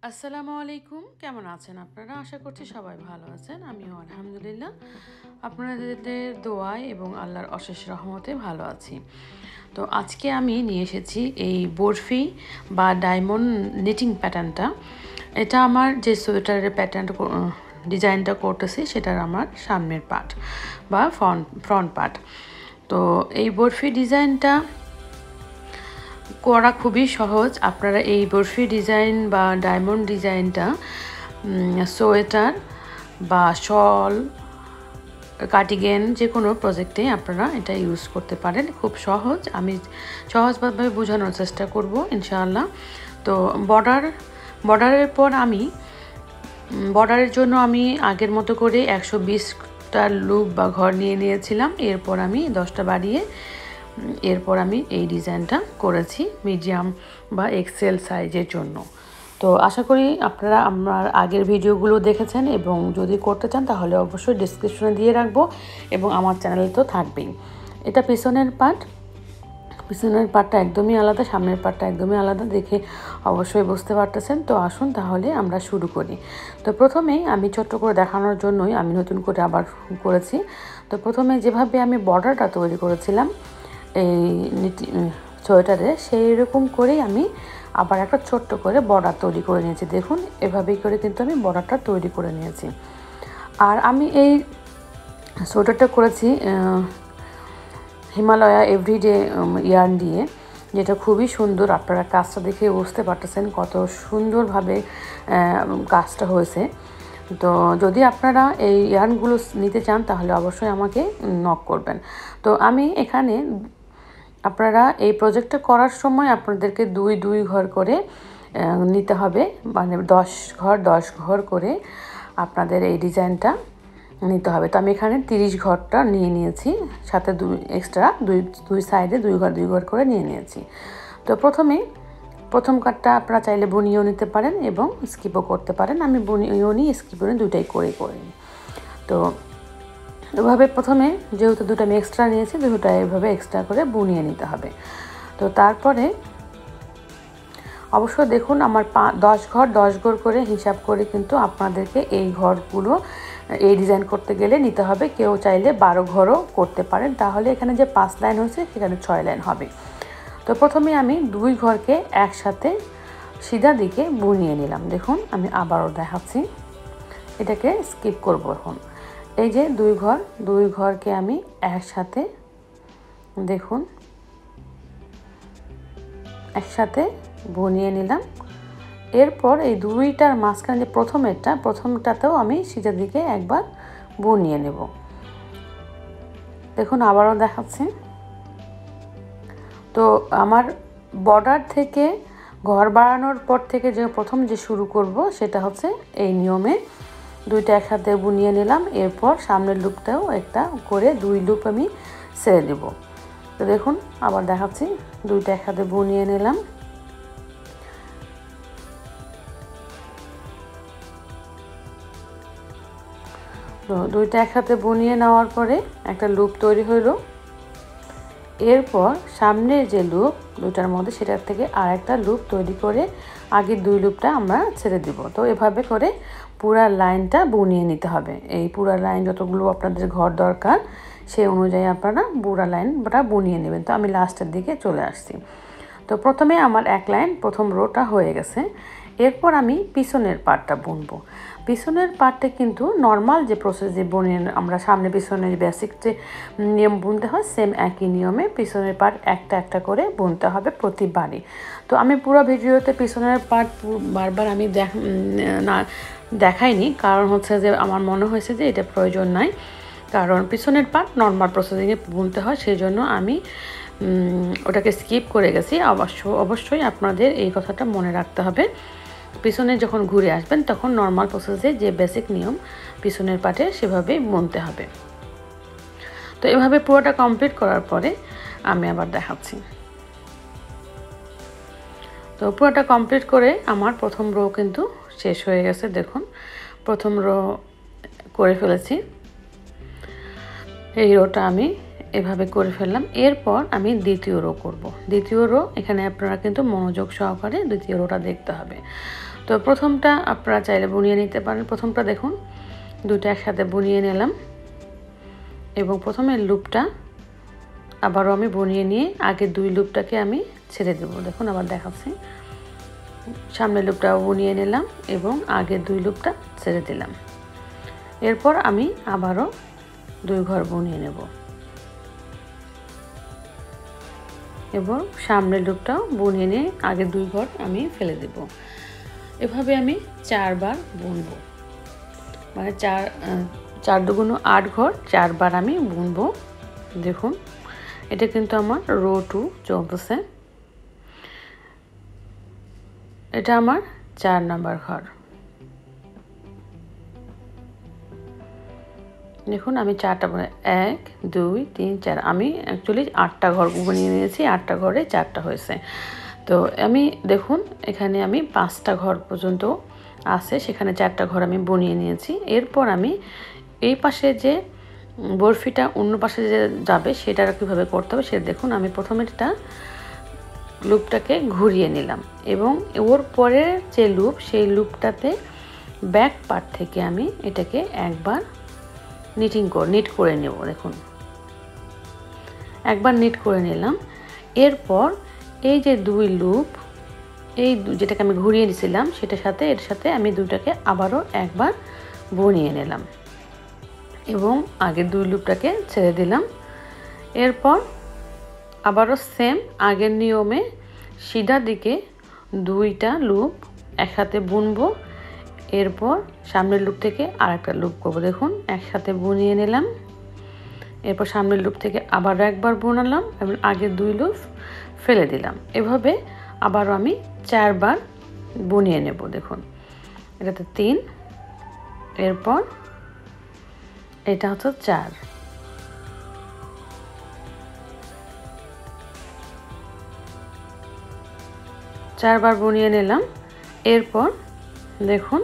আসসালামু আলাইকুম, কেমন আছেন আপনারা? আশা করছি সবাই ভালো আছেন। আমিও আলহামদুলিল্লাহ আপনাদের দোয়ায় এবং আল্লাহর অশেষ রহমতে ভালো আছি। তো আজকে আমি নিয়ে এসেছি এই বরফি বা ডায়মন্ড নিটিং প্যাটার্নটা। এটা আমার যে সোয়েটারের প্যাটার্নটা ডিজাইনটা করতেছি সেটার আমার সামনের পার্ট বা ফ্রন্ট পার্ট। তো এই বরফি ডিজাইনটা করা খুবই সহজ। আপনারা এই বরফি ডিজাইন বা ডায়মন্ড ডিজাইনটা সোয়েটার বা শল, কার্ডিগান যে কোনো প্রজেক্টে আপনারা এটা ইউজ করতে পারেন। খুব সহজ, আমি সহজভাবে বোঝানোর চেষ্টা করব ইনশাআল্লাহ। তো বর্ডারের পর আমি বর্ডারের জন্য আমি আগের মতো করে 120টা লুপ বা ঘর নিয়ে নিয়েছিলাম। এরপর আমি 10টা বাড়িয়ে এরপর আমি এই ডিজাইনটা করেছি মিডিয়াম বা এক্সেল সাইজের জন্য। তো আশা করি আপনারা আমার আগের ভিডিওগুলো দেখেছেন এবং যদি করতে চান তাহলে অবশ্যই ডেসক্রিপশনে দিয়ে রাখবো এবং আমার চ্যানেলে তো থাকবেই। এটা পিছনের পার্টটা একদমই আলাদা, সামনের পার্টটা একদমই আলাদা, দেখে অবশ্যই বুঝতে পারতেছেন। তো আসুন তাহলে আমরা শুরু করি। তো প্রথমেই আমি ছোট্ট করে দেখানোর জন্যই আমি নতুন করে আবার করেছি। তো প্রথমে যেভাবে আমি বর্ডারটা তৈরি করেছিলাম এই সোয়েটারে, সেই রকম করেই আমি আবার একটা ছোট্ট করে বর্ডার তৈরি করে নিয়েছি। দেখুন, এভাবেই করে কিন্তু আমি বর্ডারটা তৈরি করে নিয়েছি। আর আমি এই সোয়েটারটা করেছি হিমালয়া এভরিডে ইয়ার্ন দিয়ে, যেটা খুবই সুন্দর। আপনারা কাজটা দেখে বুঝতে পারতেছেন কত সুন্দরভাবে কাজটা হয়েছে। তো যদি আপনারা এই ইয়ার্নগুলো নিতে চান তাহলে অবশ্যই আমাকে নক করবেন। তো আমি এখানে আপনারা এই প্রজেক্টটা করার সময় আপনাদেরকে দুই ঘর করে নিতে হবে, মানে 10 ঘর করে আপনাদের এই ডিজাইনটা নিতে হবে। তো আমি এখানে 30 ঘরটা নিয়ে নিয়েছি, সাথে দুই সাইডে দুই ঘর করে নিয়ে নিয়েছি। তো প্রথম কাটটা আপনারা চাইলে বুনিয়েও নিতে পারেন এবং স্কিপও করতে পারেন। আমি বুনিয়েও নিই, স্কিপও নিই, দুইটাই করে নিই। তো এভাবে প্রথমে যেহেতু দুটো আমি এক্সট্রা নিয়েছি, দুটো এভাবে এক্সট্রা করে বুনিয়ে নিতে হবে। তো তারপরে অবশ্য দেখুন আমার 10 ঘর করে হিসাব করে কিন্তু আপনাদেরকে এই ঘরগুলো এই ডিজাইন করতে গেলে নিতে হবে। কেউ চাইলে 12 ঘরও করতে পারেন, তাহলে এখানে যে 5 লাইন হয়েছে সেখানে 6 লাইন হবে। তো প্রথমে আমি 2 ঘরকে একসাথে সিধা দিকে বুনিয়ে নিলাম। দেখুন, আমি আবারও দেখাচ্ছি, এটাকে স্কিপ করব এখন। এই যে দুই ঘরকে আমি একসাথে দেখুন একসাথে বুনিয়ে নিলাম। এরপর এই দুইটার মাঝখানে যে প্রথমটাতেও আমি সিধা দিকে একবার বুনিয়ে নেব। দেখুন, আবারও দেখাচ্ছি। তো আমার বর্ডার থেকে ঘর বাড়ানোর পর থেকে যে প্রথম যে শুরু করব সেটা হচ্ছে এই নিয়মে দুইটা একসাথে বুনিয়ে নিলাম। এরপর সামনের লুপটাও একটা করে 2 লুপ আমি ছেড়ে দেব। তো দেখুন, আবার দেখাচ্ছি, দুইটা একসাথে বুনিয়ে নিলাম। তো দুইটা একসাথে বুনিয়ে নেওয়ার পরে একটা লুপ তৈরি হলো। এরপর সামনের যে লুপ দুটার মধ্যে সেটার থেকে আর একটা লুপ তৈরি করে আগের 2 লুপটা আমরা ছেড়ে দিব। তো এভাবে করে পুরা লাইনটা বুনিয়ে নিতে হবে। এই পুরা লাইন যতগুলো আপনাদের ঘর দরকার সেই অনুযায়ী আপনারা পুরা লাইনটা বুনিয়ে নেবেন। তো আমি লাস্টের দিকে চলে আসছি। তো প্রথমে আমার এক লাইন প্রথম রোটা হয়ে গেছে। এরপর আমি পিছনের পার্টটা বুনবো। পিছনের পার্টটা কিন্তু নর্মাল যে প্রসেস যে বুনিয়ে আমরা সামনে পিছনের বেসিক যে নিয়ম বুনতে হয়, সেম একই নিয়মে পিছনের পার্ট একটা একটা করে বুনতে হবে প্রতিবারই। তো আমি পুরো ভিডিওতে পিছনের পার্ট বারবার আমি দেখাইনি, কারণ হচ্ছে যে আমার মনে হয়েছে যে এটা প্রয়োজন নাই, কারণ পিছনের পার্ট নর্মাল প্রসেসিংয়ে বুনতে হয়, সেই জন্য আমি ওটাকে স্কিপ করে গেছি। অবশ্যই আপনাদের এই কথাটা মনে রাখতে হবে। পিছনে যখন ঘুরে আসবেন তখন নর্মাল প্রসেসে যে বেসিক নিয়ম পিছনের পার্টে সেভাবেই বুনতে হবে। তো এভাবে পুরোটা কমপ্লিট করার পরে আমি আবার দেখাচ্ছি। তো পুরোটা কমপ্লিট করে আমার প্রথম রো কিন্তু শেষ হয়ে গেছে। দেখুন, প্রথম রো করে ফেলেছি। এই রোটা আমি এভাবে করে ফেললাম। এরপর আমি দ্বিতীয় রো করব। দ্বিতীয় রো এখানে আপনারা কিন্তু মনোযোগ সহকারে দ্বিতীয় রোটা দেখতে হবে। তো তো প্রথমটা আপনারা চাইলে বুনিয়ে নিতে পারেন। প্রথমটা দেখুন দুটো একসাথে বুনিয়ে নিলাম এবং প্রথমের লুপটা আবারও আমি বুনিয়ে নিয়ে আগের দুই লুপটাকে আমি ছেড়ে দেব। দেখুন আবার দেখাচ্ছি, সামনের লুপটাও বুনিয়ে নিলাম এবং আগের দুই লুপটা ছেড়ে দিলাম। এরপর আমি আবারও দুই ঘর বুনিয়ে নেব এবং সামনের লুপটাও বুনিয়ে নিয়ে আগের দুই ঘর আমি ফেলে দেব। এভাবে আমি 4 বার বুনবো, মানে 4 দুগুণ 8 ঘর 4 বার আমি বুনবো। দেখুন এটা কিন্তু আমার রো 2 চলতেছে, এটা আমার 4 নাম্বার ঘর। দেখুন আমি 4টা বুনে 1 2 3 4, আমি অ্যাকচুয়ালি 8টা ঘর বুনিয়ে নিয়েছি, 8টা ঘরে 4টা হয়েছে। তো আমি দেখুন এখানে আমি 5টা ঘর পর্যন্ত আছে, সেখানে 4টা ঘর আমি বুনিয়ে নিয়েছি। এরপর আমি এই পাশে যে বরফিটা অন্য পাশে যে যাবে সেটা কীভাবে করতে হবে সেটা দেখুন। আমি প্রথমেরটা লুপটাকে ঘুরিয়ে নিলাম এবং ওর পরে যে লুপ সেই লুপটাতে ব্যাক পার্ট থেকে আমি এটাকে একবার নিট করে নেব। দেখুন একবার নিট করে নিলাম। এরপর এই যে দুই লুপ, এই যেটাকে আমি ঘুরিয়ে নিয়েছিলাম সেটার সাথে এর সাথে আমি দুটাকে আবারও একবার বুনিয়ে নিলাম এবং আগের দুই লুপটাকে ছেড়ে দিলাম। এরপর আবারও সেম আগের নিয়মে সিধা দিকে দুইটা লুপ একসাথে বুনবো। এরপর সামনের লুপ থেকে আরেকটা লুপ করবো। দেখুন একসাথে বুনিয়ে নিলাম, এরপর সামনের লুপ থেকে আবারও একবার বুনালাম এবং আগের দুই লুপ ফেলে দিলাম। এভাবে আবারও আমি 4 বার বুনিয়ে নেব। দেখুন এটাতে 3, এরপর এটা হচ্ছে 4, চারবার বুনিয়ে নিলাম। এরপর দেখুন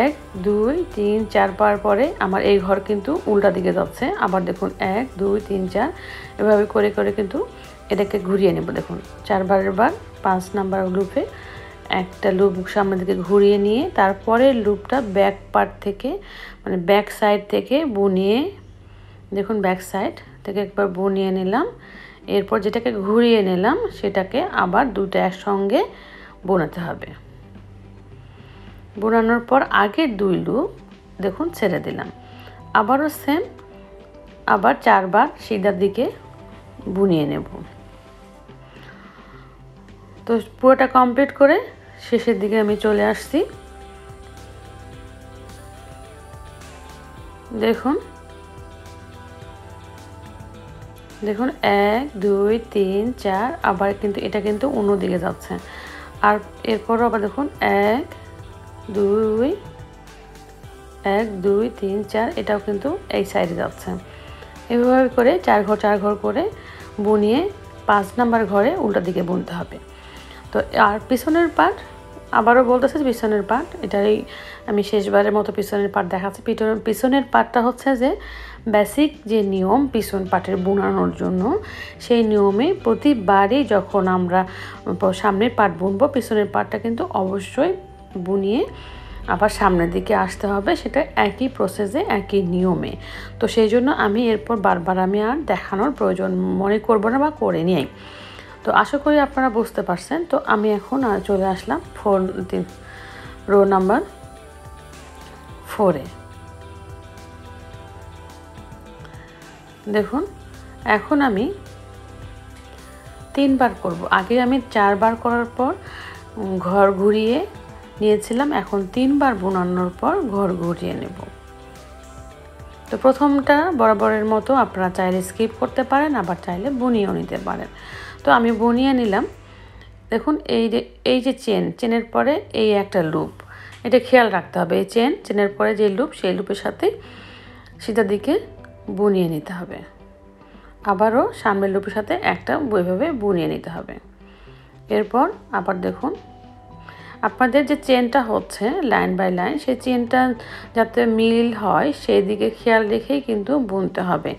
1 2 3 4 বার পরে আমার এই ঘর কিন্তু উল্টা দিকে যাচ্ছে। আবার দেখুন 1 2 3 4 এভাবে করে করে কিন্তু এটাকে ঘুরিয়ে নেব। দেখুন 4 বারের বার 5 নাম্বার লুপে একটা লুপ সামনের দিকে ঘুরিয়ে নিয়ে তারপরে লুপটা ব্যাক পার্ট থেকে মানে ব্যাক সাইড থেকে বুনিয়ে, দেখুন ব্যাক সাইড থেকে একবার বুনিয়ে নিলাম। এরপর যেটাকে ঘুরিয়ে নিলাম সেটাকে আবার দুটো একসঙ্গে বোনাতে হবে। বোনানোর পর আগের দুই লুপ দেখুন ছেড়ে দিলাম। আবারও সেম আবার 4 বার সিধার দিকে বুনিয়ে নেব। তো পুরোটা কমপ্লিট করে শেষের দিকে আমি চলে আসছি। দেখুন দেখুন 1 2 3 4 আবার কিন্তু এটা কিন্তু অন্য দিকে যাচ্ছে। আর এরপরও আবার দেখুন 1 2 3 4 এটাও কিন্তু এই সাইডে যাচ্ছে। এভাবে করে 4 ঘর করে বুনিয়ে 5 নাম্বার ঘরে উল্টা দিকে বুনতে হবে। তো আর পিছনের পার্ট আবারও বলতেছে পিছনের পার্ট, এটাই আমি শেষবারের মতো পিছনের পার্ট দেখাচ্ছি। পিছনের পার্টটা হচ্ছে যে বেসিক যে নিয়ম পিছন পার্টের বুনানোর জন্য, সেই নিয়মে প্রতিবারই যখন আমরা সামনের পার্ট বুনবো পিছনের পার্টটা কিন্তু অবশ্যই বুনিয়ে আবার সামনের দিকে আসতে হবে, সেটা একই প্রসেসে একই নিয়মে। তো সেই জন্য আমি এরপর বারবার আমি আর দেখানোর প্রয়োজন মনে করব না বা করে নিই। তো আশা করি আপনারা বুঝতে পারছেন। তো আমি এখন চলে আসলাম রো নাম্বার 4-এ। দেখুন এখন আমি 3 বার করব। আগে আমি 4 বার করার পর ঘর ঘুরিয়ে নিয়েছিলাম, এখন 3 বার বোনানোর পর ঘর ঘুরিয়ে নেব। তো প্রথমটা বরাবরের মতো আপনারা চাইলে স্কিপ করতে পারেন, আবার চাইলে বুনিয়েও নিতে পারেন। তো আমি বুনিয়ে নিলাম। দেখুন এই যে চেনের পরে এই একটা লুপ, এটা খেয়াল রাখতে হবে। এই চেনের পরে যে লুপ সেই লুপের সাথে সিধা দিকে বুনিয়ে নিতে হবে। আবারও সামনের লুপের সাথে একটা ওইভাবে বুনিয়ে নিতে হবে। এরপর আবার দেখুন আপনাদের যে চেনটা হচ্ছে লাইন বাই লাইন, সেই চেনটা যাতে মিল হয় সেই দিকে খেয়াল রেখেই কিন্তু বুনতে হবে।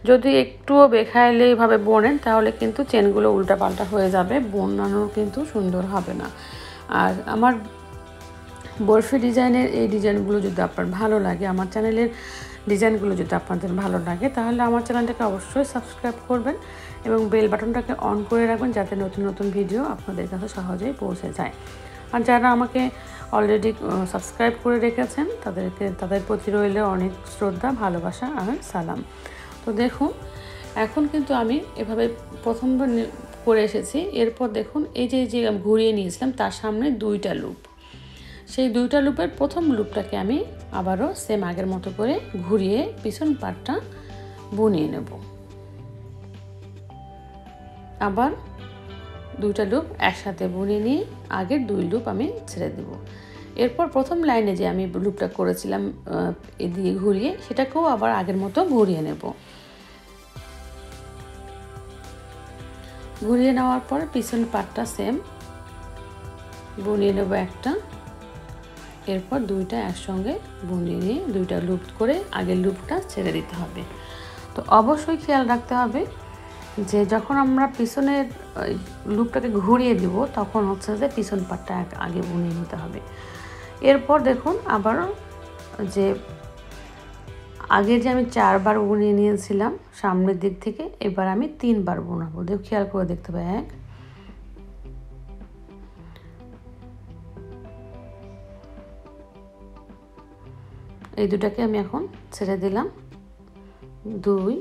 যদি একটুও বেখাইলেভাবে বোনেন তাহলে কিন্তু চেনগুলো উল্টাপাল্টা হয়ে যাবে, বোনানো কিন্তু সুন্দর হবে না। আর আমার বরফি ডিজাইনের এই ডিজাইনগুলো যদি আপনার ভালো লাগে, আমার চ্যানেলের ডিজাইনগুলো যদি আপনাদের ভালো লাগে, তাহলে আমার চ্যানেলটাকে অবশ্যই সাবস্ক্রাইব করবেন এবং বেল বাটনটাকে অন করে রাখবেন যাতে নতুন নতুন ভিডিও আপনাদের কাছে সহজেই পৌঁছে যায়। আর যারা আমাকে অলরেডি সাবস্ক্রাইব করে রেখেছেন তাদের প্রতি রইল অনেক শ্রদ্ধা, ভালোবাসা আর সালাম। তো দেখুন এখন কিন্তু আমি এভাবে প্রথমবার করে এসেছি। এরপর দেখুন এই যে ঘুরিয়ে নিয়েছিলাম তার সামনে 2টা লুপ, সেই 2টা লুপের প্রথম লুপটাকে আমি আবারও সেম আগের মতো করে ঘুরিয়ে পিছন পাটটা বুনিয়ে নেব। আবার 2টা লুপ একসাথে বুনিয়ে নিয়ে আগের 2 লুপ আমি ছেড়ে দেব। এরপর প্রথম লাইনে যে আমি লুপটা করেছিলাম এদিকে ঘুরিয়ে, সেটাকেও আবার আগের মতো ঘুরিয়ে নেব। ঘুরিয়ে নেওয়ার পর পিছন পাটটা সেম বুনিয়ে নেব একটা, এরপর 2টা একসঙ্গে বুনিয়ে নিয়ে 2টা লুপ করে আগের লুপটা ছেড়ে দিতে হবে। তো অবশ্যই খেয়াল রাখতে হবে যে যখন আমরা পিছনের লুপটাকে ঘুরিয়ে দিব তখন হচ্ছে যে পিছন পাটটা আগে বুনিয়ে নিতে হবে। এরপর দেখুন আবার যে আগে যে আমি 4 বার বুনিয়ে নিয়েছিলাম সামনের দিক থেকে, এবার আমি 3 বার বোনাবো। খেয়াল করে দেখতে পাই, এই দুটাকে আমি এখন ছেড়ে দিলাম, 2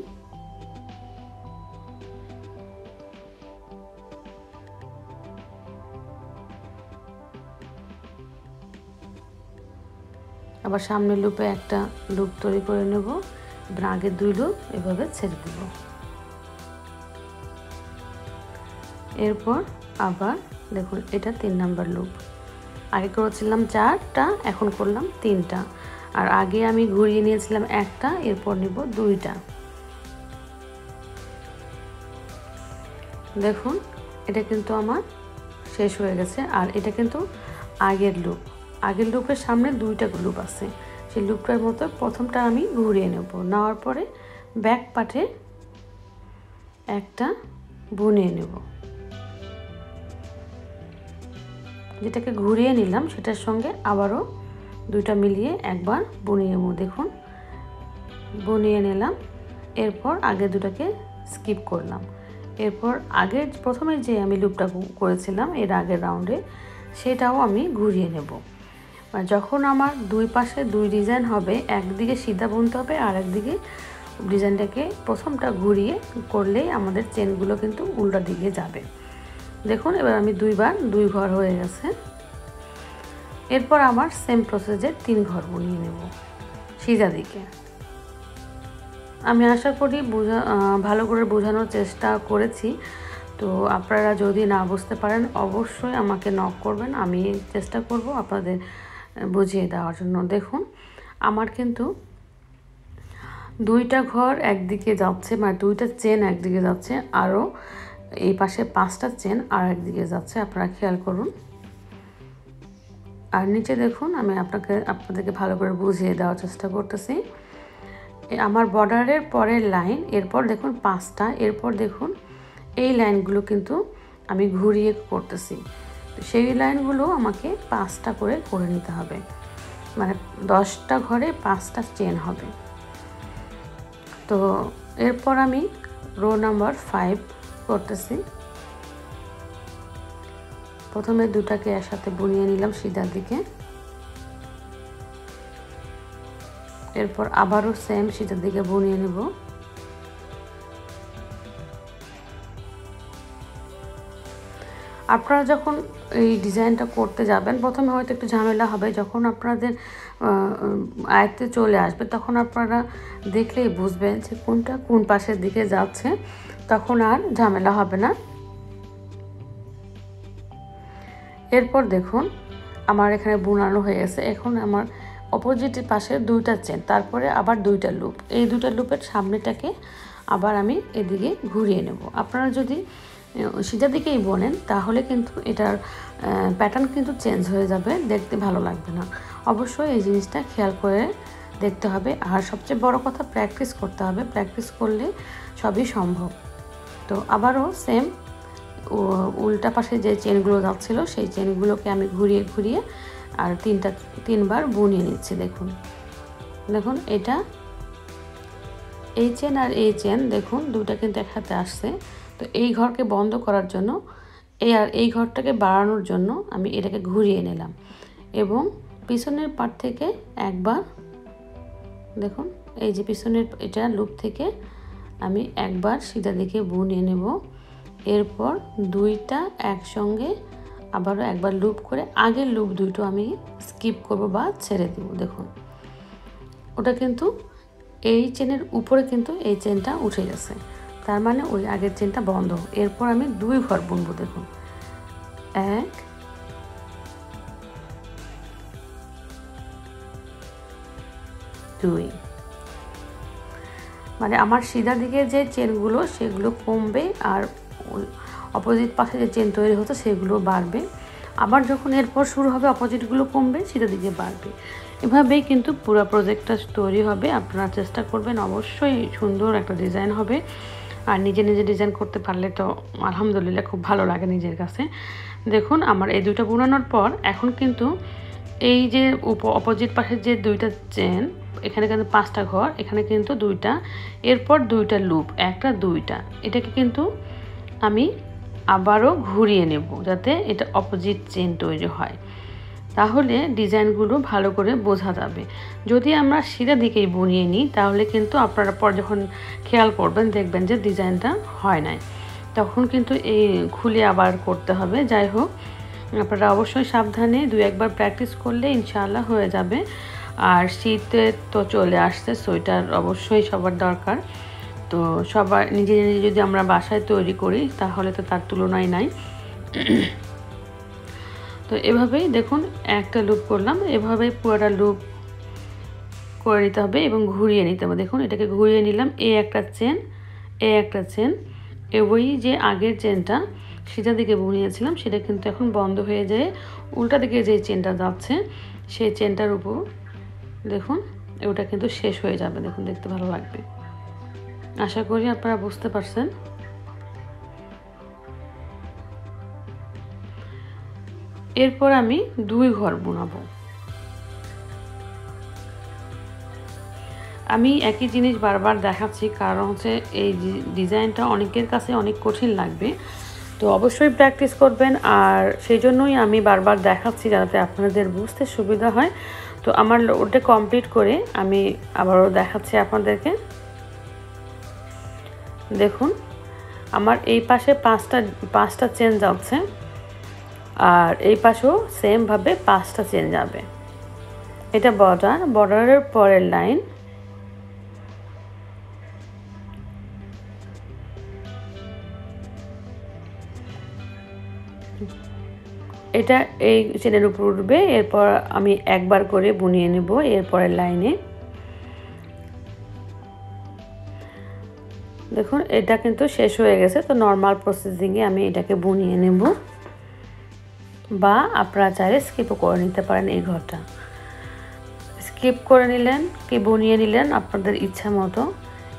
আবার সামনের লুপে একটা লুপ তৈরি করে নেব, এবার আগের 2 লুপ এভাবে ছেড়ে দেব। এরপর আবার দেখুন এটা 3 নাম্বার লুপ, আগে করেছিলাম 4টা, এখন করলাম 3টা, আর আগে আমি ঘুরিয়ে নিয়েছিলাম একটা, এরপর নিব 2টা। দেখুন এটা কিন্তু আমার শেষ হয়ে গেছে। আর এটা কিন্তু আগের লুপের সামনে 2টা লুপ আছে, সেই লুপটার মতো প্রথমটা আমি ঘুরিয়ে নেব, নেওয়ার পরে ব্যাক পার্টে একটা বুনিয়ে নেব, যেটাকে ঘুরিয়ে নিলাম সেটার সঙ্গে আবারও 2টা মিলিয়ে একবার বুনিয়ে নেব। দেখুন বুনিয়ে নিলাম, এরপর আগের 2টাকে স্কিপ করলাম, এরপর আগের প্রথমে যে আমি লুপটা করেছিলাম এর আগের রাউন্ডে সেটাও আমি ঘুরিয়ে নেব। যখন আমার 2 পাশে 2 ডিজাইন হবে, একদিকে সিধা বুনতে হবে আর একদিকে ডিজাইনটাকে প্রথমটা ঘুরিয়ে করলেই আমাদের চেনগুলো কিন্তু উল্টা দিকে যাবে। দেখুন এবার আমি 2 বার 2 ঘর হয়ে গেছে। এরপর আমার সেম প্রসেসে 3 ঘর বুনিয়ে নেব সিধা দিকে। আমি আশা করি ভালো করে বোঝানোর চেষ্টা করেছি। তো আপনারা যদি না বুঝতে পারেন অবশ্যই আমাকে নক করবেন, আমি চেষ্টা করব আপনাদের বুঝিয়ে দেওয়ার জন্য। দেখুন আমার কিন্তু 2টা ঘর একদিকে যাচ্ছে, মানে 2টা চেন একদিকে যাচ্ছে, আরও এই পাশে 5টা চেন আর একদিকে যাচ্ছে, আপনারা খেয়াল করুন। আর নিচে দেখুন আমি আপনাদেরকে ভালো করে বুঝিয়ে দেওয়ার চেষ্টা করতেছি। আমার বর্ডারের পরের লাইন, এরপর দেখুন 5টা, এরপর দেখুন এই লাইনগুলো কিন্তু আমি ঘুরিয়ে করতেছি, তো সেই লাইনগুলো আমাকে 5টা করে নিতে হবে, মানে 10টা ঘরে 5টা চেন হবে। তো এরপর আমি রো নাম্বার 5 করতেছি। প্রথমে 2টাকে একসাথে বুনিয়ে নিলাম সিধার দিকে, এরপর আবারও সেম সিধার দিকে বুনিয়ে নেব। আপনারা যখন এই ডিজাইনটা করতে যাবেন প্রথমে হয়তো একটু ঝামেলা হবে, যখন আপনাদের আয়ত্তে চলে আসবে তখন আপনারা দেখলেই বুঝবেন যে কোনটা কোন পাশের দিকে যাচ্ছে, তখন আর ঝামেলা হবে না। এরপর দেখুন আমার এখানে বুনানো হয়ে গেছে। এখন আমার অপোজিট পাশে 2টা চেন, তারপরে আবার 2টা লুপ, এই 2টা লুপের সামনেটাকে আবার আমি এদিকে ঘুরিয়ে নেব। আপনারা যদি সিধা দিকেই বোনেন তাহলে কিন্তু এটার প্যাটার্ন কিন্তু চেঞ্জ হয়ে যাবে, দেখতে ভালো লাগবে না। অবশ্যই এই জিনিসটা খেয়াল করে দেখতে হবে। আর সবচেয়ে বড় কথা প্র্যাকটিস করতে হবে, প্র্যাকটিস করলে সবই সম্ভব। তো আবারও সেম উল্টা পাশে যে চেনগুলো যাচ্ছিলো সেই চেনগুলোকে আমি ঘুরিয়ে ঘুরিয়ে আর তিনবার বুনিয়ে নিচ্ছি। দেখুন দেখুন এটা এই চেন আর এই চেন দেখুন দুটো কিন্তু একসাথে আসছে। তো এই ঘরকে বন্ধ করার জন্য এই ঘরটাকে বাড়ানোর জন্য আমি এটাকে ঘুরিয়ে নিলাম এবং পিছনের পাট থেকে একবার দেখুন এই যে পিছনের এটা লুপ থেকে আমি একবার সিধা দিকে বুনিয়ে নেব। এরপর দুইটা একসঙ্গে আবারও একবার লুপ করে আগের লুপ দুটো আমি স্কিপ করব বা ছেড়ে দেব। দেখুন ওটা কিন্তু এই চেনের উপরে কিন্তু এই চেনটা উঠে গেছে, তার মানে ওই আগের চেনটা বন্ধ। এরপর আমি 2 ঘর বুনবো। দেখুন 1 2, মানে আমার সিধা দিকে যে চেনগুলো সেগুলো কমবে আর অপোজিট পাশে যে চেন তৈরি হতো সেগুলো বাড়বে। আবার যখন এরপর শুরু হবে অপোজিটগুলো কমবে, সিধা দিকে বাড়বে। এভাবেই কিন্তু পুরো প্রজেক্টটা তৈরি হবে। আপনারা চেষ্টা করবেন, অবশ্যই সুন্দর একটা ডিজাইন হবে। আর নিজে নিজে ডিজাইন করতে পারলে তো আলহামদুলিল্লাহ খুব ভালো লাগে নিজের কাছে। দেখুন আমার এই দুটো বোনানোর পর এখন কিন্তু এই যে অপোজিট পাশের যে দুইটা চেন, এখানে কিন্তু 5টা ঘর, এখানে কিন্তু 2টা, এরপর 2টা লুপ, একটা 2টা, এটাকে কিন্তু আমি আবারও ঘুরিয়ে নেব যাতে এটা অপোজিট চেন তৈরি হয়। তাহলে ডিজাইনগুলো ভালো করে বোঝা যাবে। যদি আমরা সিধা দিকেই বুনিয়ে নিই তাহলে কিন্তু আপনারা পর যখন খেয়াল করবেন দেখবেন যে ডিজাইনটা হয় নাই, তখন কিন্তু এই খুলে আবার করতে হবে। যাই হোক, আপনারা অবশ্যই সাবধানে 2-1 বার প্র্যাকটিস করলে ইনশাআল্লাহ হয়ে যাবে। আর শীতে তো চলে আসছে, সোয়েটার অবশ্যই সবার দরকার। তো সবার নিজে নিজে যদি আমরা বাসায় তৈরি করি তাহলে তো তার তুলনাই নাই। তো এভাবেই দেখুন একটা লুপ করলাম, এভাবেই পুরোটা লুপ করে নিতে হবে এবং ঘুরিয়ে নিতে হবে। দেখুন এটাকে ঘুরিয়ে নিলাম, এই একটা চেন, এই একটা চেন, ওই যে আগের চেনটা সিধা দিকে বুনিয়েছিলাম সেটা কিন্তু এখন বন্ধ হয়ে যায়, উল্টা দিকে যে চেনটা যাচ্ছে সেই চেনটার উপর দেখুন ওটা কিন্তু শেষ হয়ে যাবে। দেখুন দেখতে ভালো লাগবে, আশা করি আপনারা বুঝতে পারছেন। এরপর আমি 2 ঘর বুনাবো। আমি একই জিনিস বারবার দেখাচ্ছি কারণ হচ্ছে এই ডিজাইনটা অনেকের কাছে অনেক কঠিন লাগবে, তো অবশ্যই প্র্যাকটিস করবেন। আর সেই জন্যই আমি বারবার দেখাচ্ছি যাতে আপনাদের বুঝতে সুবিধা হয়। তো আমার ওটা কমপ্লিট করে আমি আবারও দেখাচ্ছি আপনাদেরকে। দেখুন আমার এই পাশে 5টা চেন যাচ্ছে আর এই পাশেও সেমভাবে 5টা চেন যাবে। এটা বর্ডারের পরের লাইন। এটা এই চেনের উপর উঠবে, এরপর আমি একবার করে বুনিয়ে নেব এরপরের লাইনে। দেখুন এটা কিন্তু শেষ হয়ে গেছে, তো নর্মাল প্রসেসিংয়ে আমি এটাকে বুনিয়ে নেব, বা আপনারা চাইলে স্কিপও করে নিতে পারেন। এই ঘরটা স্কিপ করে নিলেন কি বুনিয়ে নিলেন আপনাদের ইচ্ছা মতো।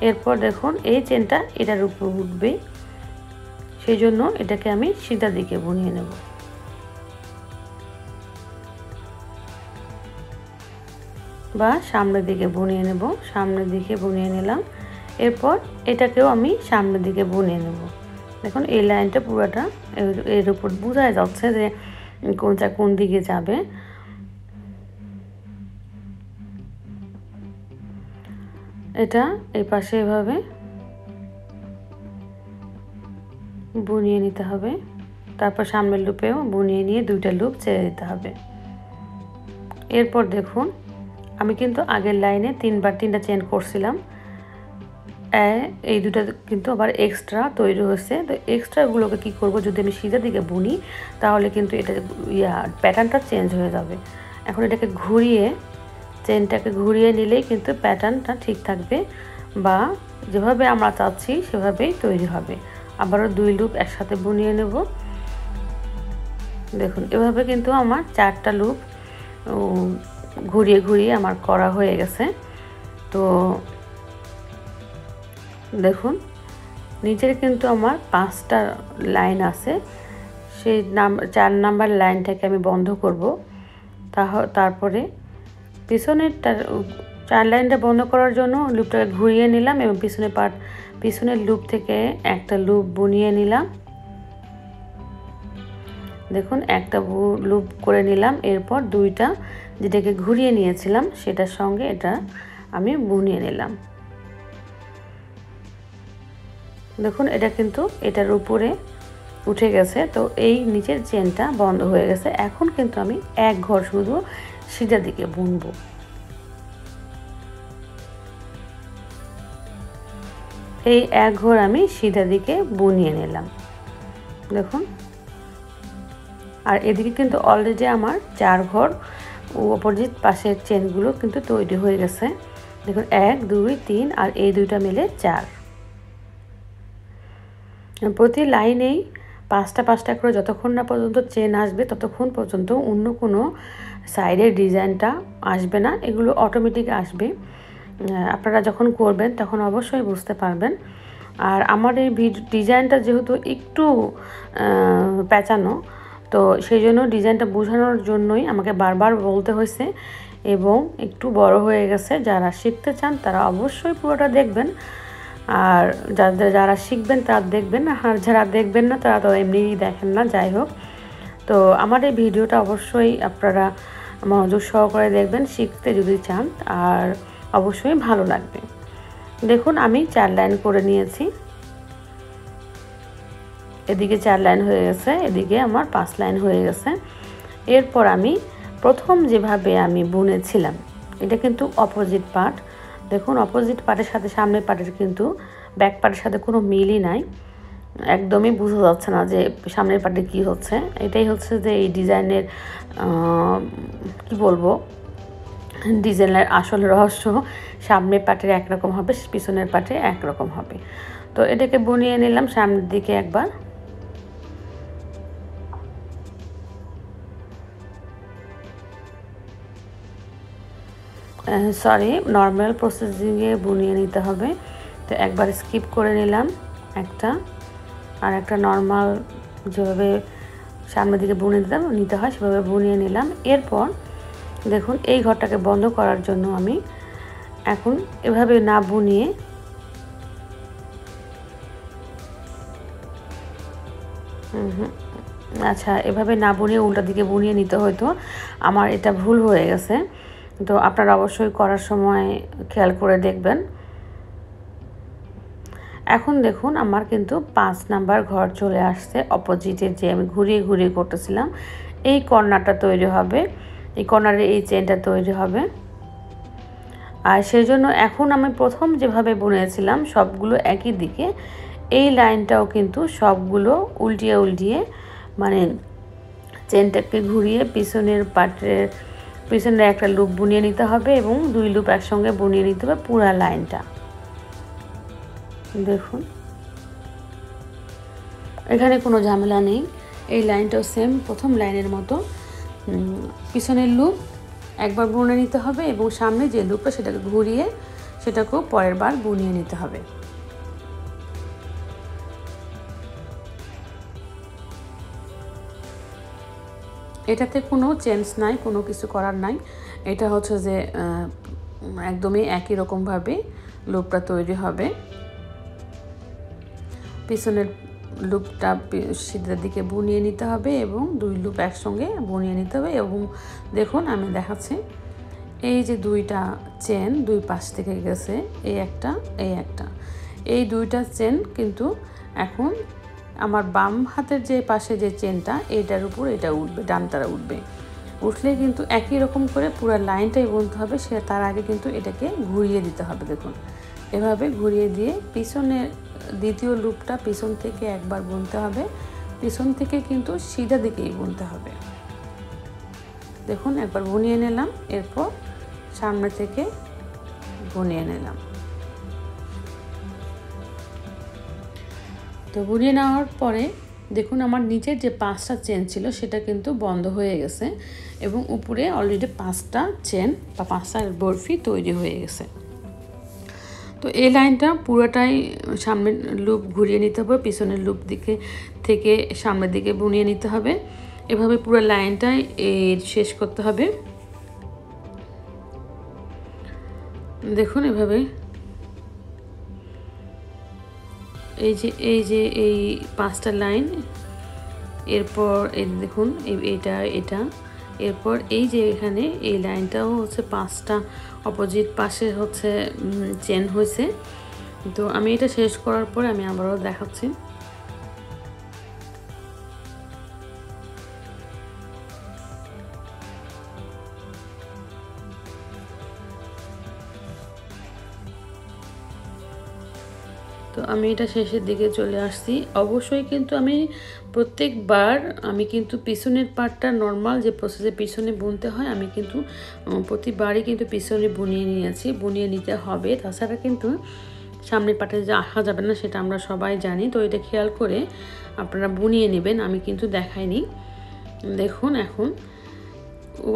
এরপর দেখুন এই চেনটা এটার উপর উঠবে, সেই জন্য এটাকে আমি সিধা দিকে বুনিয়ে নেব। বা সামনের দিকে বুনিয়ে নেব, সামনের দিকে বুনিয়ে নিলাম। এরপর এটাকেও আমি সামনের দিকে বুনিয়ে নেব। দেখুন এই লাইনটা পুরোটা এর উপর বোঝা যাচ্ছে যে কোনটা কোন দিকে যাবে। এটা এই পাশে এভাবে বুনিয়ে নিতে হবে, তারপর সামনের লুপেও বুনিয়ে নিয়ে 2টা লুপ ছেড়ে দিতে হবে। এরপর দেখুন আমি কিন্তু আগের লাইনে 3টা চেন করছিলাম, এই দুটো কিন্তু আবার এক্সট্রা তৈরি হয়েছে। তো এক্সট্রাগুলোকে কী করব, যদি আমি সিধা দিকে বুনি তাহলে কিন্তু এটা প্যাটার্নটা চেঞ্জ হয়ে যাবে। এখন এটাকে ঘুরিয়ে চেনটাকে ঘুরিয়ে নিলেই কিন্তু প্যাটার্নটা ঠিক থাকবে, বা যেভাবে আমরা চাচ্ছি সেভাবেই তৈরি হবে। আবারও 2 লুপ একসাথে বুনিয়ে নেব। দেখুন এভাবে কিন্তু আমার 4টা লুপ ঘুরিয়ে ঘুরিয়ে আমার করা হয়ে গেছে। তো দেখুন নিচের কিন্তু আমার 5টা লাইন আছে, সেই 4 নাম্বার লাইনটাকে আমি বন্ধ করব। তারপরে পিছনেরটা 4 লাইনটা বন্ধ করার জন্য লুপটাকে ঘুরিয়ে নিলাম এবং পিছনের লুপ থেকে একটা লুপ বুনিয়ে নিলাম। দেখুন একটা লুপ করে নিলাম, এরপর 2টা যেটাকে ঘুরিয়ে নিয়েছিলাম সেটার সঙ্গে এটা আমি বুনিয়ে নিলাম। দেখুন এটা কিন্তু এটার উপরে উঠে গেছে, তো এই নিচের চেনটা বন্ধ হয়ে গেছে। এখন কিন্তু আমি এক ঘর শুধু সিধা দিকে বুনবো। এই এক ঘর আমি সিধা দিকে বুনিয়ে নিলাম। দেখুন আর এদিকে কিন্তু অলরেডি আমার 4 ঘর অপোজিট পাশের চেনগুলো কিন্তু তৈরি হয়ে গেছে। দেখুন 1 2 3 আর এই 2টা মিলে 4। প্রতি লাইনেই 5টা করে যতক্ষণ না পর্যন্ত চেন আসবে ততক্ষণ পর্যন্ত অন্য কোনো সাইডের ডিজাইনটা আসবে না, এগুলো অটোমেটিক আসবে। আপনারা যখন করবেন তখন অবশ্যই বুঝতে পারবেন। আর আমার এই ডিজাইনটা যেহেতু একটু প্যাঁচানো, তো সেই জন্য ডিজাইনটা বোঝানোর জন্যই আমাকে বারবার বলতে হয়েছে এবং একটু বড় হয়ে গেছে। যারা শিখতে চান তারা অবশ্যই পুরোটা দেখবেন, আর যারা শিখবেন তারা দেখবেন, আর যারা দেখবেন না তারা তো এমনিই দেখেন না। যাই হোক, তো আমার এই ভিডিওটা অবশ্যই আপনারা মনোযোগ সহকারে দেখবেন শিখতে যদি চান, আর অবশ্যই ভালো লাগবে। দেখুন আমি 4 লাইন করে নিয়েছি, এদিকে 4 লাইন হয়ে গেছে, এদিকে আমার 5 লাইন হয়ে গেছে। এরপর আমি প্রথম যেভাবে আমি বুনেছিলাম এটা কিন্তু অপোজিট পার্ট। দেখুন অপোজিট পার্টের সাথে সামনের পার্টের কিন্তু ব্যাক পার্টের সাথে কোনো মিলই নাই, একদমই বোঝা যাচ্ছে না যে সামনের পার্টে কি হচ্ছে। এটাই হচ্ছে যে এই ডিজাইনের কি বলবো, ডিজাইনের আসল রহস্য। সামনের পার্টের একরকম হবে, পিছনের পার্টে একরকম হবে। তো এটাকে বুনিয়ে নিলাম সামনের দিকে একবার। সরি, নর্মাল প্রসেসিংয়ে বুনিয়ে নিতে হবে। তো একবার স্কিপ করে নিলাম একটা, আর একটা নর্মাল যেভাবে সামনের দিকে বুনে নিতে হয় সেভাবে বুনিয়ে নিলাম। এরপর দেখুন এই ঘরটাকে বন্ধ করার জন্য আমি এখন এভাবে না বুনিয়ে আচ্ছা এভাবে না বুনিয়ে উল্টা দিকে বুনিয়ে নিতে হয়তো, আমার এটা ভুল হয়ে গেছে। তো আপনারা অবশ্যই করার সময় খেয়াল করে দেখবেন। এখন দেখুন আমার কিন্তু 5 নাম্বার ঘর চলে আসছে। অপোজিটের যে আমি ঘুরিয়ে ঘুরিয়ে করতেছিলাম এই কর্নারটা তৈরি হবে, এই কর্নারে এই চেনটা তৈরি হবে। আর সেই জন্য এখন আমি প্রথম যেভাবে বুনেছিলাম সবগুলো একই দিকে, এই লাইনটাও কিন্তু সবগুলো উল্টিয়ে উল্টিয়ে মানে চেনটাকে ঘুরিয়ে পিছনের একটা লুপ বুনিয়ে নিতে হবে এবং 2 লুপ একসঙ্গে বুনিয়ে নিতে হবে পুরো লাইনটা। দেখুন এখানে কোনো ঝামেলা নেই, এই লাইনটাও সেম প্রথম লাইনের মতো। পিছনের লুপ একবার বুনে নিতে হবে এবং সামনে যে লুপটা সেটাকে ঘুরিয়ে সেটাকেও পরের বার বুনিয়ে নিতে হবে। এটাতে কোনো চেঞ্জ নাই, কোনো কিছু করার নাই। এটা হচ্ছে যে একদমই একই রকমভাবে লুপটা তৈরি হবে। পিছনের লুপটা সিধার দিকে বুনিয়ে নিতে হবে এবং 2 লুপ একসঙ্গে বুনিয়ে নিতে হবে। এবং দেখুন আমি দেখাচ্ছি, এই যে 2টা চেন 2 পাশ থেকে গেছে, এই একটা এই 2টা চেন কিন্তু এখন আমার বাম হাতের যে পাশে যে চেনটা এইটার উপর এটা উঠবে, ডানতারা উঠবে। উঠলে কিন্তু একই রকম করে পুরো লাইনটাই বুনতে হবে, সে তার আগে কিন্তু এটাকে ঘুরিয়ে দিতে হবে। দেখুন এভাবে ঘুরিয়ে দিয়ে পিছনের দ্বিতীয় লুপটা পিছন থেকে একবার বুনতে হবে, পিছন থেকে কিন্তু সিধা দিকেই বুনতে হবে। দেখুন একবার বুনিয়ে নিলাম, এরপর সামনে থেকে বুনিয়ে নিলাম। তো বুনিয়ে নেওয়ার পরে দেখুন আমার নিচের যে 5টা চেন ছিল সেটা কিন্তু বন্ধ হয়ে গেছে এবং উপরে অলরেডি 5টা চেন বা 5টা বরফি তৈরি হয়ে গেছে। তো এই লাইনটা পুরোটাই সামনের লুপ ঘুরিয়ে নিতে হবে, পিছনের লুপ দিকে থেকে সামনের দিকে বুনিয়ে নিতে হবে। এভাবে পুরো লাইনটাই শেষ করতে হবে। দেখুন এভাবে এই যে এই 5টা লাইন, এরপর এই দেখুন এটা এরপর এই যে এখানে এই লাইনটাও হচ্ছে 5টা অপোজিট পাশে হচ্ছে চেন হয়েছে। তো আমি এটা শেষ করার পরে আমি আবারও দেখাচ্ছি। তো আমি এটা শেষের দিকে চলে আসছি। অবশ্যই কিন্তু আমি প্রত্যেকবার আমি কিন্তু পিছনের পার্টটা নর্মাল যে প্রসেসে পিছনে বুনতে হয় আমি কিন্তু প্রতিবারই কিন্তু পিছনে বুনিয়ে নিতে হবে, তাছাড়া কিন্তু সামনের পার্টে যে আসা যাবে না সেটা আমরা সবাই জানি। তো এটা খেয়াল করে আপনারা বুনিয়ে নেবেন, আমি কিন্তু দেখাইনি। দেখুন এখন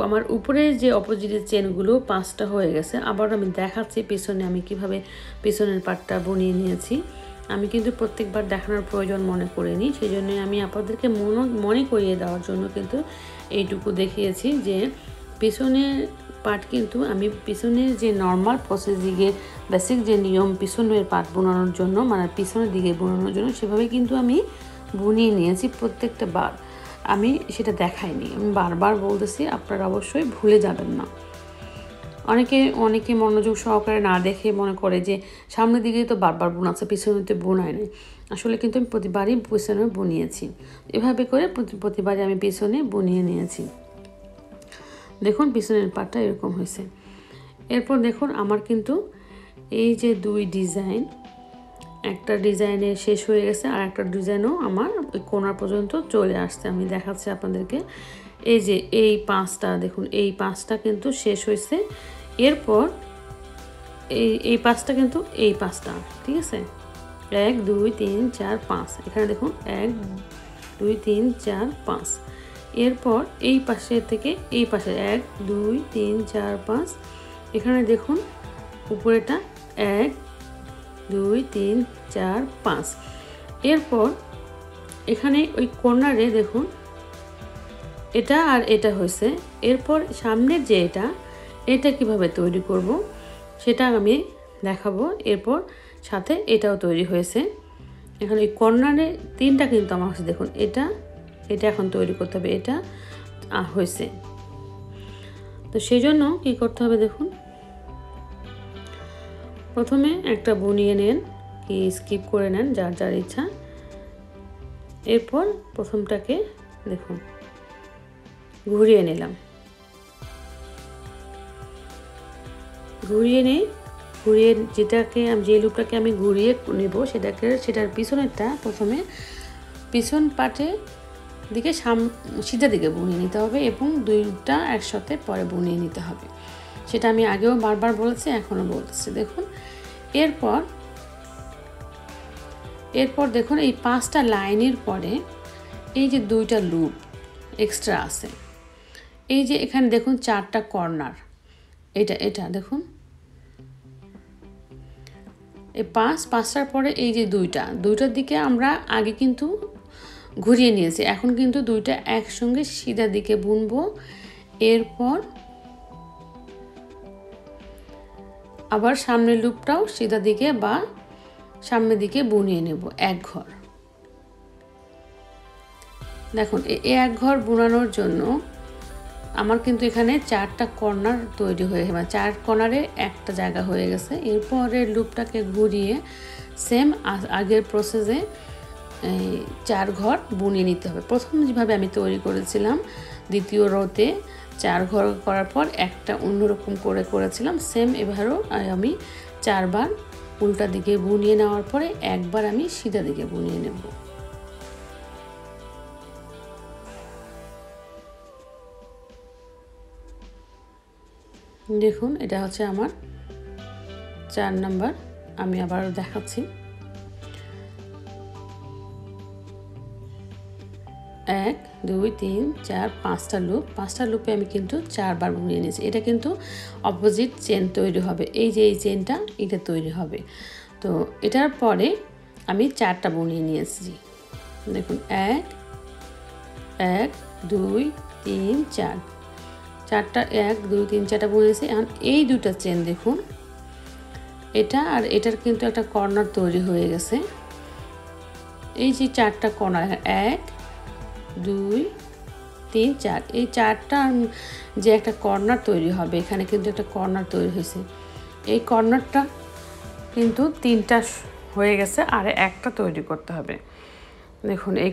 আমার উপরে যে অপোজিটের চেনগুলো 5টা হয়ে গেছে, আবার আমি দেখাচ্ছি পিছনে আমি কিভাবে পিছনের পার্টটা বুনিয়ে নিয়েছি। আমি কিন্তু প্রত্যেকবার দেখানোর প্রয়োজন মনে করিনি, সেই জন্য আমি আপনাদেরকে মনে করিয়ে দেওয়ার জন্য কিন্তু এইটুকু দেখিয়েছি যে পিছনের পার্ট কিন্তু আমি পিছনের যে নর্মাল প্রসেসিংয়ের বেসিক যে নিয়ম পিছনের পার্ট বোনানোর জন্য মানে পিছনের দিকে বোনানোর জন্য সেভাবে কিন্তু আমি বুনিয়ে নিয়েছি প্রত্যেকটা বার। আমি সেটা দেখাইনি, আমি বারবার বলতেছি, আপনারা অবশ্যই ভুলে যাবেন না। অনেকে মনোযোগ সহকারে না দেখে মনে করে যে সামনের দিকে তো বারবার বোনাচ্ছে, পিছনেতে বোনায় নেই। আসলে কিন্তু আমি প্রতিবারই পিছনে বুনিয়েছি, এভাবে করে প্রতিবারই আমি পিছনে বুনিয়ে নিয়েছি। দেখুন পিছনের পাটটা এরকম হয়েছে। এরপর দেখুন আমার কিন্তু এই যে 2 ডিজাইন, একটা ডিজাইনে শেষ হয়ে গেছে আর একটা ডিজাইনও আমার ওই কোণা পর্যন্ত চলে আসছে। আমি দেখাচ্ছি আপনাদেরকে। এই যে এই 5টা দেখুন, এই 5টা কিন্তু শেষ হয়েছে। এরপর এই 5টা কিন্তু এই 5টা, ঠিক আছে, 1 2 3 4 5, এখানে দেখুন 1 2 3 4 5। এরপর এই পাশে থেকে এই পাশে 1 2 3 4 5, এখানে দেখুন উপরেটা 1 2 3 4 5। এরপর এখানে ওই কর্নারে দেখুন এটা আর এটা হয়েছে। এরপর সামনের যে এটা কিভাবে তৈরি করব সেটা আমি দেখাবো। এরপর সাথে এটাও তৈরি হয়েছে। এখানে এই কর্নারে 3টা কিন্তু আমার হচ্ছে, দেখুন এটা এখন তৈরি করতে হবে, এটা হয়েছে। তো সেই জন্য কী করতে হবে দেখুন, প্রথমে একটা বুনিয়ে নেন, কি স্কিপ করে নেন যার যার ইচ্ছা। এরপর প্রথমটাকে দেখুন ঘুরিয়ে নিলাম, ঘুরিয়ে যে লুপটাকে আমি ঘুরিয়ে নেব সেটার পিছনেরটা প্রথমে পিছন পাটে দিকে সিধা দিকে বুনিয়ে নিতে হবে এবং 2টা একসাথে পরে বুনিয়ে নিতে হবে। সেটা আমি আগেও বারবার বলেছি, এখনও বলতেছি। দেখুন এরপর দেখুন এই 5টা লাইনের পরে এই যে 2টা লুপ এক্সট্রা আছে, এই যে এখানে দেখুন 4টা কর্নার, এটা দেখুন এই 5টার পরে এই যে 2টার দিকে আমরা আগে কিন্তু ঘুরিয়ে নিয়েছি, এখন কিন্তু 2টা একসঙ্গে সিধা দিকে বুনবো। এরপর আবার সামনের লুপটাও সিধা দিকে বা সামনের দিকে বুনিয়ে নেব 1 ঘর। দেখুন এই 1 ঘর বুনানোর জন্য আমার কিন্তু এখানে 4টা কর্নার তৈরি হয়ে গেছে, 4 কর্নারে একটা জায়গা হয়ে গেছে। এরপরের লুপটাকে ঘুরিয়ে সেম আগের প্রসেসে 4 ঘর বুনিয়ে নিতে হবে। প্রথম যেভাবে আমি তৈরি করেছিলাম দ্বিতীয় রোতে 4 ঘর করার পর একটা অন্যরকম করেছিলাম, সেম এবারও আমি 4 বার উল্টা দিকে বুনিয়ে নেওয়ার পরে একবার আমি সিধা দিকে বুনিয়ে নেব। দেখুন এটা হচ্ছে আমার 4 নাম্বার, আমি আবার দেখাচ্ছি। 1 2 3 4 5টা লুপ, 5টা লুপে আমি কিন্তু 4বার বুনিয়ে নিয়েছি। এটা কিন্তু অপোজিট চেন তৈরি হবে, এই যে এই চেনটা এটা তৈরি হবে। তো এটার পরে আমি 4টা বুনিয়ে নিয়েছি। দেখুন 1 1 2 3 4, 4টা 1 2 3 4টা বুনেছি। এখন এই দুটো চেন দেখুন, এটা আর এটার কিন্তু একটা কর্নার তৈরি হয়ে গেছে। এই যে 4টা কর্নার 1 2 3 4, এই 4টা যে একটা কর্নার তৈরি হবে, এখানে কিন্তু একটা কর্নার তৈরি হয়েছে। এই কর্নারটা কিন্তু 3টা হয়ে গেছে, আর একটা তৈরি করতে হবে। দেখুন এই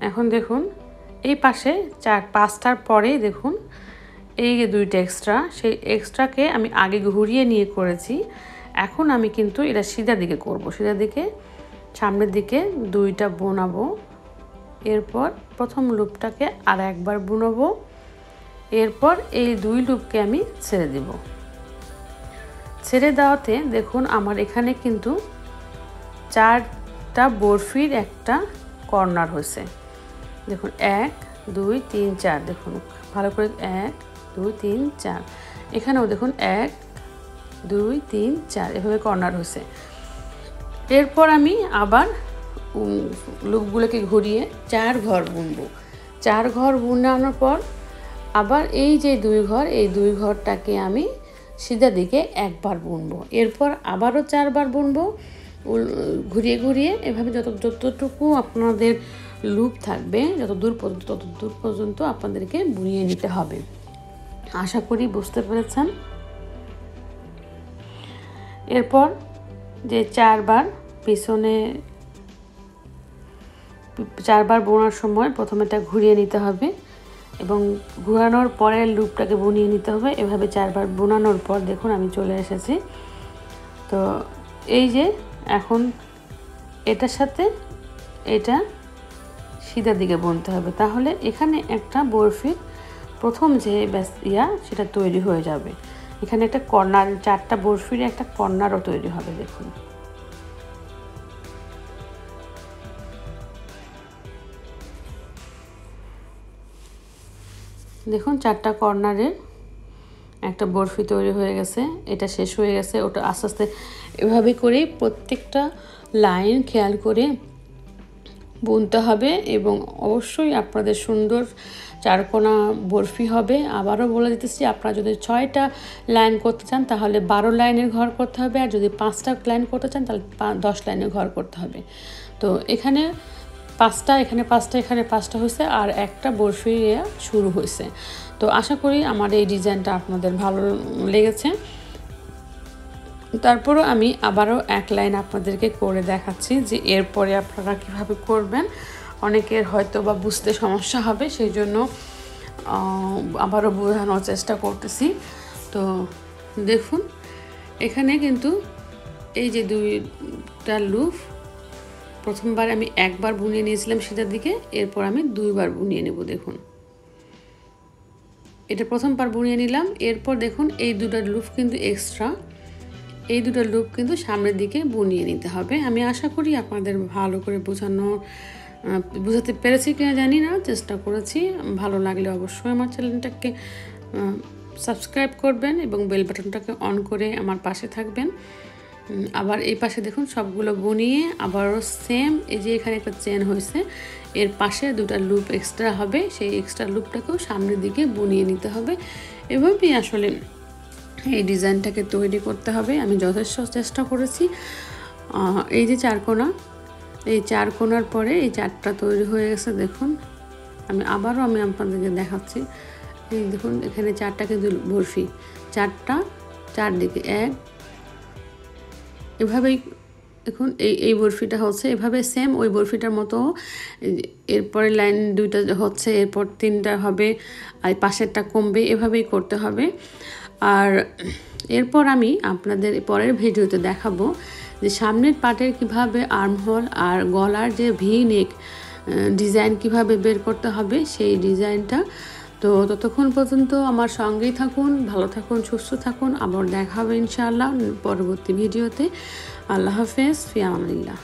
এখন দেখুন এই পাশে 4-5টার পরেই দেখুন এই যে 2টা এক্সট্রা, সেই এক্সট্রাকে আমি আগে ঘুরিয়ে নিয়ে করেছি। এখন আমি কিন্তু এটা সিধা দিকে করব, সিধা দিকে সামনের দিকে 2টা বোনাবো। এরপর প্রথম লুপটাকে আর একবার বুনবো। এরপর এই 2 লুপকে আমি ছেড়ে দিব। ছেড়ে দেওয়াতে দেখুন আমার এখানে কিন্তু 4টা বরফির একটা কর্নার হয়েছে। দেখুন 1 2 3 4, দেখুন ভালো করে 1 2 3 4, এখানেও দেখুন 1 2 3 4 এভাবে কর্নার হয়েছে। এরপর আমি আবার লুপগুলোকে ঘুরিয়ে 4 ঘর বুনবো। 4 ঘর বুনানোর পর আবার এই যে 2 ঘর, এই 2 ঘরটাকে আমি সিধা দিকে একবার বুনবো। এরপর আবারও 4বার বুনবো ঘুরিয়ে ঘুরিয়ে। এভাবে যতটুকু আপনাদের লুপ থাকবে, যত দূর পর্যন্ত আপনাদেরকে বুনিয়ে নিতে হবে। আশা করি বুঝতে পেরেছেন। এরপর যে 4বার পিছনে 4বার বোনার সময় প্রথমে এটা ঘুরিয়ে নিতে হবে এবং ঘোরানোর পরে লুপটাকে বুনিয়ে নিতে হবে। এভাবে 4বার বোনানোর পর দেখুন আমি চলে এসেছি। তো এই যে এখন এটার সাথে এটা সিধা দিকে বুনতে হবে, তাহলে এখানে একটা বরফির প্রথম যে সেটা তৈরি হয়ে যাবে। এখানে একটা কর্নার, 4টা বরফির একটা কর্নারও তৈরি হবে। দেখুন দেখুন 4টা কর্নারের একটা বরফি তৈরি হয়ে গেছে। এটা শেষ হয়ে গেছে, ওটা আস্তে আস্তে এভাবে করে প্রত্যেকটা লাইন খেয়াল করে বুনতে হবে এবং অবশ্যই আপনাদের সুন্দর 4 কোণা বরফি হবে। আবারও বলে দিতেছি, আপনারা যদি 6টা লাইন করতে চান তাহলে 12 লাইনের ঘর করতে হবে, আর যদি 5টা লাইন করতে চান তাহলে 10 লাইনের ঘর করতে হবে। তো এখানে 5টা, এখানে 5টা, এখানে 5টা হয়েছে, আর একটা বরফি শুরু হয়েছে। তো আশা করি আমার এই ডিজাইনটা আপনাদের ভালো লেগেছে। তারপরও আমি আবারও 1 লাইন আপনাদেরকে করে দেখাচ্ছি যে এরপরে আপনারা কিভাবে করবেন। অনেকের হয়তো বা বুঝতে সমস্যা হবে, সেই জন্য আবারও বোঝানোর চেষ্টা করতেছি। তো দেখুন এখানে কিন্তু এই যে 2টা লুপ, প্রথমবার আমি একবার বুনিয়ে নিয়েছিলাম সিধার দিকে, এরপর আমি 2বার বুনিয়ে নেব। দেখুন এটা প্রথমবার বুনিয়ে নিলাম। এরপর দেখুন এই 2টা লুপ কিন্তু এক্সট্রা, এই 2টা লুপ কিন্তু সামনের দিকে বুনিয়ে নিতে হবে। আমি আশা করি আপনাদের ভালো করে বোঝাতে পেরেছি কিনা জানি না, চেষ্টা করেছি। ভালো লাগলে অবশ্যই আমার চ্যানেলটাকে সাবস্ক্রাইব করবেন এবং বেল বাটনটাকে অন করে আমার পাশে থাকবেন। আবার এই পাশে দেখুন সবগুলো বুনিয়ে আবারও সেম, এই যে এখানে একটা চেন হয়েছে, এর পাশে 2টা লুপ এক্সট্রা হবে, সেই এক্সট্রা লুপটাকেও সামনের দিকে বুনিয়ে নিতে হবে। এভাবেই আসলে এই ডিজাইনটাকে তৈরি করতে হবে। আমি যথেষ্ট চেষ্টা করেছি। এই যে 4 কোণা, এই 4 কোণার পরে এই 4টা তৈরি হয়ে গেছে। দেখুন আমি আপনাদেরকে দেখাচ্ছি। এই দেখুন এখানে 4টা কিন্তু বরফি, 4টা 4 দিকে 1, এভাবেই দেখুন এই বরফিটা হচ্ছে, এভাবে সেম ওই বরফিটার মতো এরপরে লাইন 2টা হচ্ছে, এরপর 3টা হবে, আর পাশেরটা কমবে, এভাবেই করতে হবে। আর এরপর আমি আপনাদের পরের ভিডিওতে দেখাবো যে সামনের পার্টের কিভাবে আর্মহোল আর গলার যে ভি নেক ডিজাইন কিভাবে বের করতে হবে সেই ডিজাইনটা। তো তো ততক্ষণ পর্যন্ত আমার সঙ্গেই থাকুন, ভালো থাকুন, সুস্থ থাকুন। আবার দেখা হবে ইনশাআল্লাহ পরবর্তী ভিডিওতে। আল্লাহ হাফেজ, ফি আমানিল্লাহ।